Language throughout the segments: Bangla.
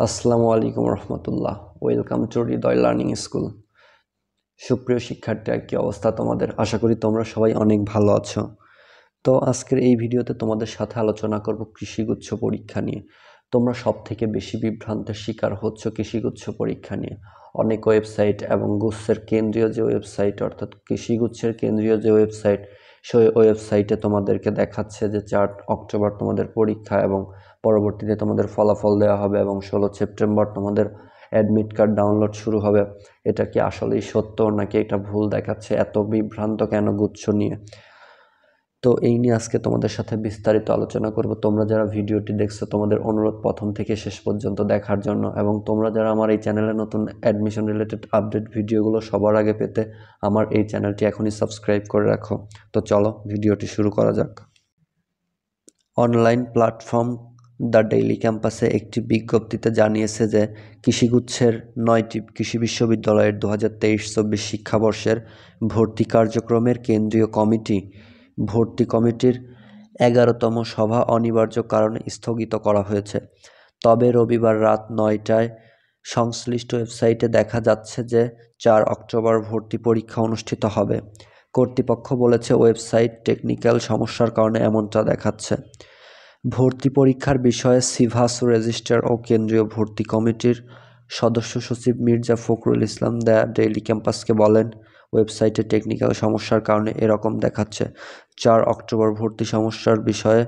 আসসালামু আলাইকুম রহমতুল্লাহ। Welcome to Hridoy learning school. সুপ্রিয় শিক্ষার্থীরা, কি অবস্থা তোমাদের? আশা করি তোমরা সবাই অনেক ভালো আছো। তো আজকের এই ভিডিওতে তোমাদের সাথে আলোচনা করব কৃষিগুচ্ছ পরীক্ষা নিয়ে। তোমরা সব থেকে বেশি বিভ্রান্তের শিকার হচ্ছ কৃষিগুচ্ছ পরীক্ষা নিয়ে। অনেক ওয়েবসাইট এবং গুচ্ছের কেন্দ্রীয় যে ওয়েবসাইট, অর্থাৎ কৃষিগুচ্ছের কেন্দ্রীয় যে ওয়েবসাইট, সেই ওয়েবসাইটে তোমাদেরকে দেখাচ্ছে যে 4 অক্টোবর তোমাদের পরীক্ষা এবং পরবর্তীতে তোমাদের ফলাফল দেওয়া হবে এবং 16 সেপ্টেম্বর তোমাদের অ্যাডমিট কার্ড ডাউনলোড শুরু হবে। এটা কি আসলেই সত্য নাকি এটা ভুল দেখাচ্ছে? এত বিভ্রান্ত কেন গুচ্ছ নিয়ে? তো এই নিয়ে আজকে তোমাদের সাথে বিস্তারিত আলোচনা করব। তোমরা যারা ভিডিওটি দেখছো, তোমাদের অনুরোধ প্রথম থেকে শেষ পর্যন্ত দেখার জন্য, এবং তোমরা যারা আমার এই চ্যানেলে নতুন অ্যাডমিশন রিলেটেড আপডেট ভিডিওগুলো সবার আগে পেতে আমার এই চ্যানেলটি এখনই সাবস্ক্রাইব করে রাখো। তো চলো ভিডিওটি শুরু করা যাক। অনলাইন প্ল্যাটফর্ম দ্য ডেইলি ক্যাম্পাসে একটি বিজ্ঞপ্তিতে জানিয়েছে যে কৃষিগুচ্ছের 9টি কৃষি বিশ্ববিদ্যালয়ের 2023-24 শিক্ষাবর্ষের ভর্তি কার্যক্রমের কেন্দ্রীয় কমিটি ভর্তি কমিটির 11তম সভা অনিবার্য কারণে স্থগিত করা হয়েছে। তবে রবিবার রাত 9টায় সংশ্লিষ্ট ওয়েবসাইটে দেখা যাচ্ছে যে 4 অক্টোবর ভর্তি পরীক্ষা অনুষ্ঠিত হবে। কর্তৃপক্ষ বলেছে ওয়েবসাইট টেকনিক্যাল সমস্যার কারণে এমনটা দেখাচ্ছে। ভর্তি পরীক্ষার বিষয়ে সিভাস রেজিস্ট্রার ও কেন্দ্রীয় ভর্তি কমিটির সদস্য সচিব মির্জা ফখরুল ইসলাম দ্য ডেইলি ক্যাম্পাসকে বলেন, ওয়েবসাইটে টেকনিক্যাল সমস্যার কারণে এরকম দেখাচ্ছে। 4 অক্টোবর ভর্তি সমস্যার বিষয়ে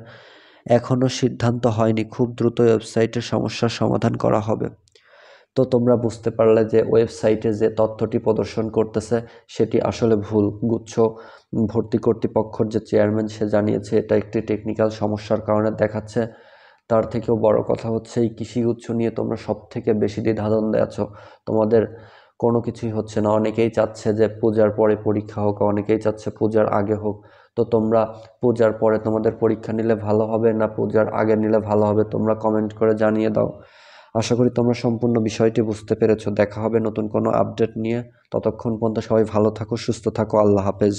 এখনও সিদ্ধান্ত হয়নি, খুব দ্রুত ওয়েবসাইটের সমস্যার সমাধান করা হবে। তো তোমরা বুঝতে পারলে যে ওয়েবসাইটে যে তথ্যটি প্রদর্শন করতেছে সেটি আসলে ভুল। গুচ্ছ ভর্তি কর্তৃপক্ষের যে চেয়ারম্যান, সে জানিয়েছে এটা একটি টেকনিক্যাল সমস্যার কারণে দেখাচ্ছে। তার থেকেও বড় কথা হচ্ছে এই কৃষিগুচ্ছ নিয়ে তোমরা সব থেকে বেশি দ্বিধাদ্বন্দ্বে আছো। তোমাদের কোনো কিছুই হচ্ছে না। অনেকেই চাচ্ছে যে পূজার পরে পরীক্ষা হোক, অনেকেই চাচ্ছে পূজার আগে হোক। তো তোমরা পূজার পরে তোমাদের পরীক্ষা নিলে ভালো হবে না পূজার আগে নিলে ভালো হবে? তোমরা কমেন্ট করে জানিয়ে দাও। আশা করি তোমরা সম্পূর্ণ বিষয়টি বুঝতে পেরেছো। দেখা হবে নতুন কোনো আপডেট নিয়ে। ততক্ষণ পর্যন্ত সবাই ভালো থাকো, সুস্থ থাকো। আল্লাহ হাফেজ।